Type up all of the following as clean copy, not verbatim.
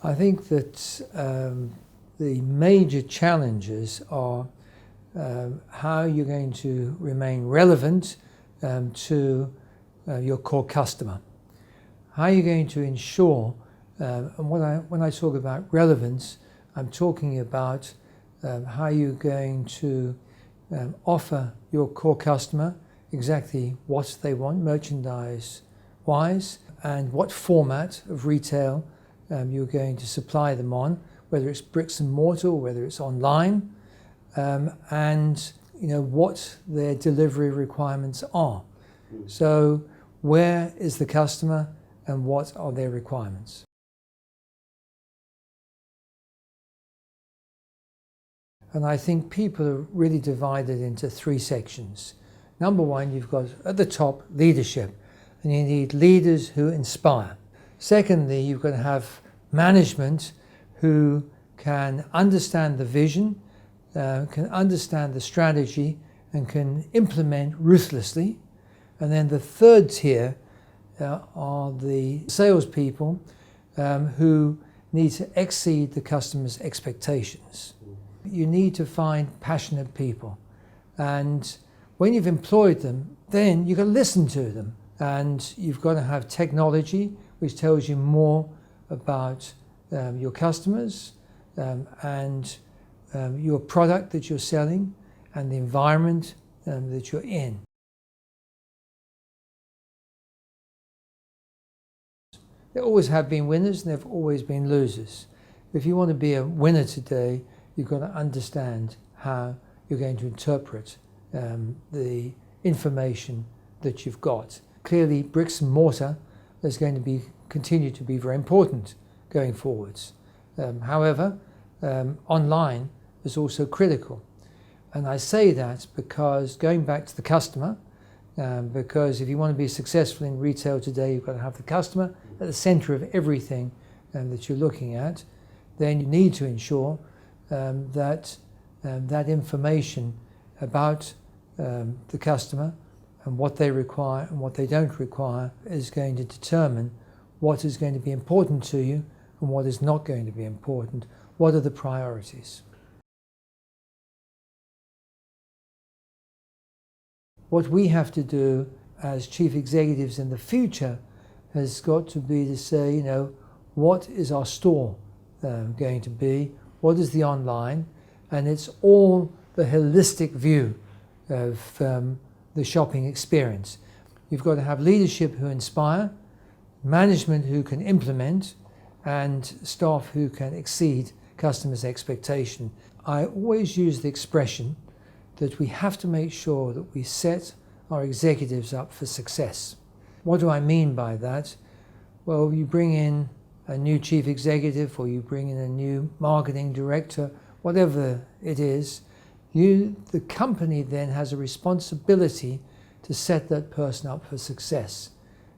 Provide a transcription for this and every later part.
I think that the major challenges are how you're going to remain relevant to your core customer. How are you going to ensure, and when I talk about relevance, I'm talking about how you're going to offer your core customer exactly what they want merchandise-wise, and what format of retail you're going to supply them on, whether it's bricks and mortar or whether it's online, and what their delivery requirements are. So where is the customer and what are their requirements? And I think people are really divided into three sections. Number one, you've got at the top leadership, and you need leaders who inspire. Secondly, you've got to have management who can understand the vision, can understand the strategy, and can implement ruthlessly. And then the third tier are the salespeople who need to exceed the customer's expectations. You need to find passionate people, and when you've employed them, then you've got to listen to them, and you've got to have technology which tells you more about your customers and your product that you're selling and the environment that you're in. There always have been winners and there have always been losers. If you want to be a winner today, you've got to understand how you're going to interpret the information that you've got. Clearly, bricks and mortar is going to continue to be very important going forwards. However, online is also critical. And I say that because, going back to the customer, because if you want to be successful in retail today, you've got to have the customer at the center of everything that you're looking at. Then you need to ensure that information about the customer and what they require and what they don't require is going to determine what is going to be important to you and what is not going to be important. What are the priorities? What we have to do as chief executives in the future has got to be to say, what is our store going to be? What is the online? And it's all the holistic view of the shopping experience. You've got to have leadership who inspire, management who can implement, and staff who can exceed customers' expectation. I always use the expression that we have to make sure that we set our executives up for success. What do I mean by that? Well, you bring in a new chief executive or you bring in a new marketing director, whatever it is, the company then has a responsibility to set that person up for success,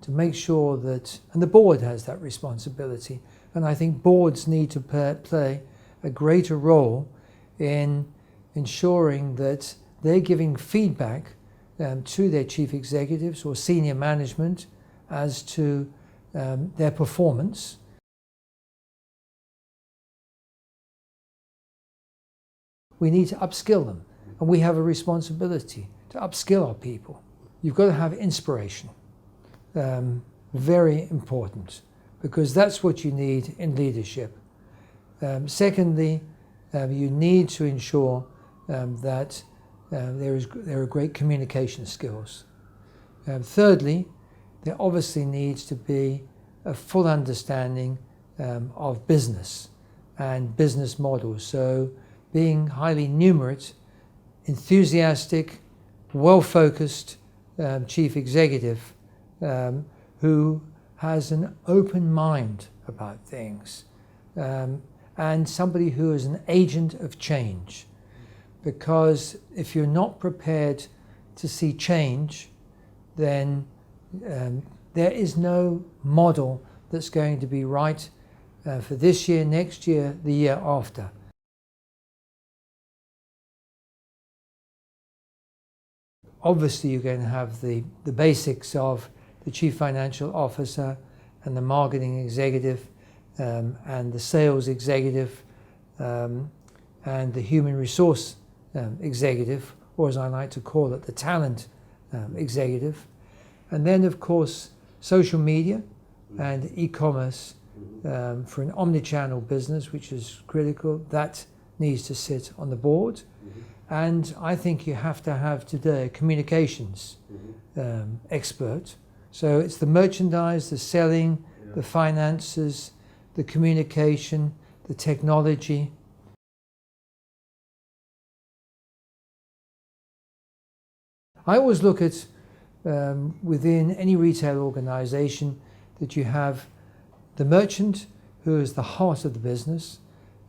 to make sure that, and the board has that responsibility, and I think boards need to play a greater role in ensuring that they're giving feedback to their chief executives or senior management as to their performance. We need to upskill them, and we have a responsibility to upskill our people. You've got to have inspiration, very important, because that's what you need in leadership. Secondly, you need to ensure that there are great communication skills. Thirdly, there obviously needs to be a full understanding of business and business models. So being highly numerate, enthusiastic, well-focused chief executive who has an open mind about things, and somebody who is an agent of change. Because if you're not prepared to see change, then there is no model that's going to be right for this year, next year, the year after. Obviously, you're going to have the basics of the chief financial officer and the marketing executive and the sales executive and the human resource executive, or as I like to call it, the talent executive. And then, of course, social media and e-commerce for an omnichannel business, which is critical. That needs to sit on the board. And I think you have to have today a communications expert. So it's the merchandise, the selling, the finances, the communication, the technology. I always look at within any retail organization that you have the merchant, who is the heart of the business,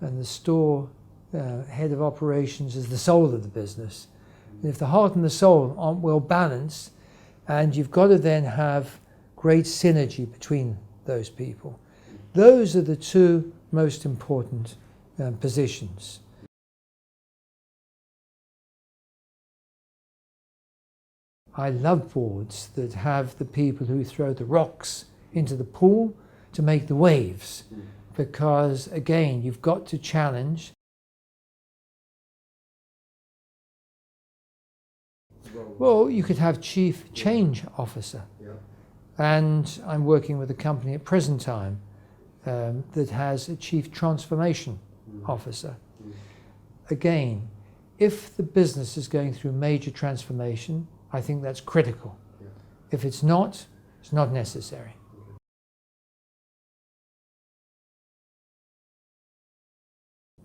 and the store head of operations is the soul of the business. And if the heart and the soul aren't well balanced, and you've got to then have great synergy between those people. Those are the two most important positions. I love boards that have the people who throw the rocks into the pool to make the waves, because again, you've got to challenge. Well, you could have chief change officer, and I'm working with a company at present time that has a chief transformation officer. Again, if the business is going through major transformation, I think that's critical. If it's not necessary.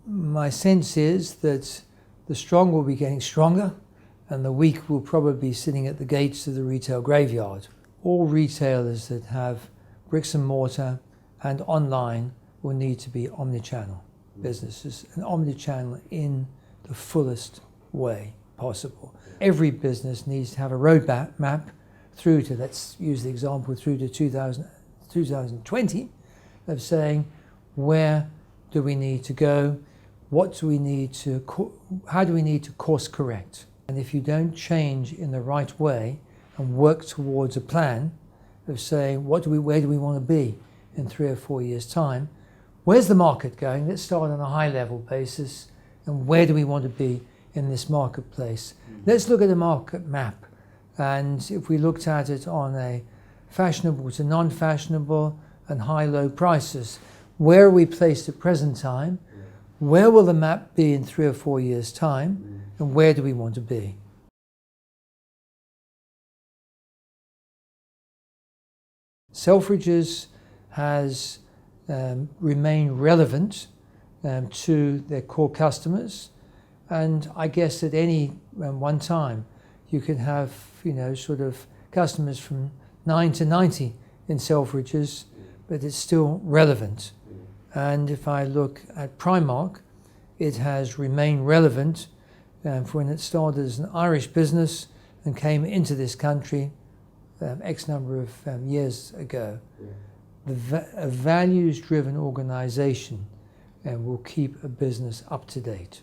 My sense is that the strong will be getting stronger, and the weak will probably be sitting at the gates of the retail graveyard. All retailers that have bricks and mortar and online will need to be omnichannel businesses, and omnichannel in the fullest way possible. Every business needs to have a roadmap through to, let's use the example, through to 2020 of saying, where do we need to go? What do we need to, how do we need to course correct? And if you don't change in the right way and work towards a plan of saying, where do we want to be in 3 or 4 years' time? Where's the market going? Let's start on a high level basis. And where do we want to be in this marketplace? Let's look at a market map. And if we looked at it on a fashionable to non-fashionable and high-low prices, where are we placed at present time? Where will the map be in 3 or 4 years' time? And where do we want to be? Selfridges has remained relevant to their core customers, and I guess at any one time you can have, sort of customers from 9 to 90 in Selfridges, but it's still relevant. And if I look at Primark, it has remained relevant for when it started as an Irish business and came into this country X number of years ago. A values-driven organisation will keep a business up to date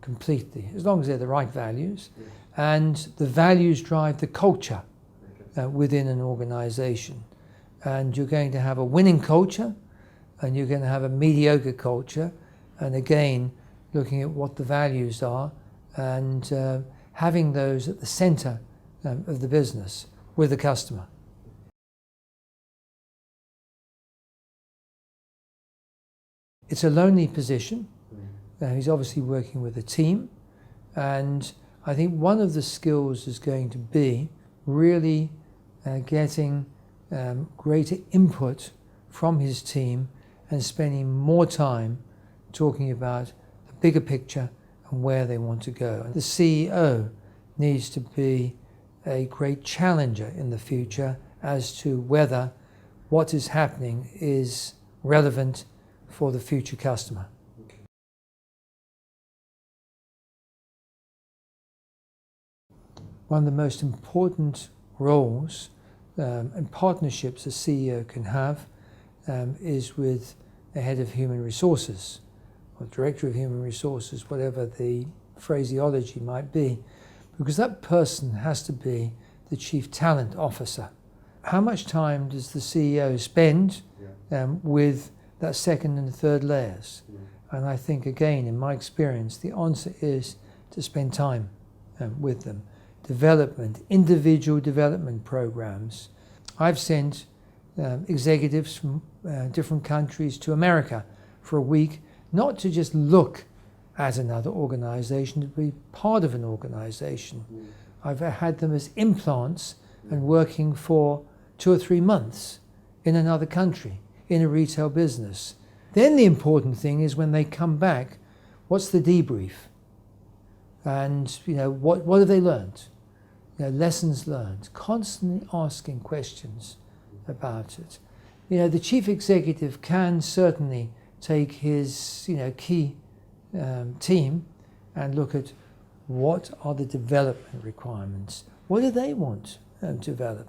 completely, as long as they're the right values. And the values drive the culture within an organisation. And you're going to have a winning culture, and you're going to have a mediocre culture. And again, looking at what the values are and having those at the centre of the business with the customer. It's a lonely position. He's obviously working with a team, and I think one of the skills is going to be really getting greater input from his team and spending more time talking about the bigger picture and where they want to go. And the CEO needs to be a great challenger in the future as to whether what is happening is relevant for the future customer. One of the most important roles and partnerships a CEO can have is with the head of human resources, or director of human resources, whatever the phraseology might be, because that person has to be the chief talent officer. How much time does the CEO spend with that second and third layers. And I think, again, in my experience, the answer is to spend time with them. Development, individual development programs. I've sent executives from different countries to America for a week, not to just look at another organization, to be part of an organization. I've had them as implants and working for 2 or 3 months in another country, in a retail business. Then the important thing is when they come back, what's the debrief? And what have they learned? Lessons learned. Constantly asking questions about it. The chief executive can certainly take his key team and look at what are the development requirements. What do they want to develop?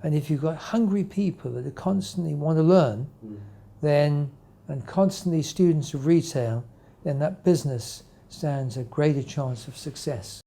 And if you've got hungry people that constantly want to learn, and constantly students of retail, then that business stands a greater chance of success.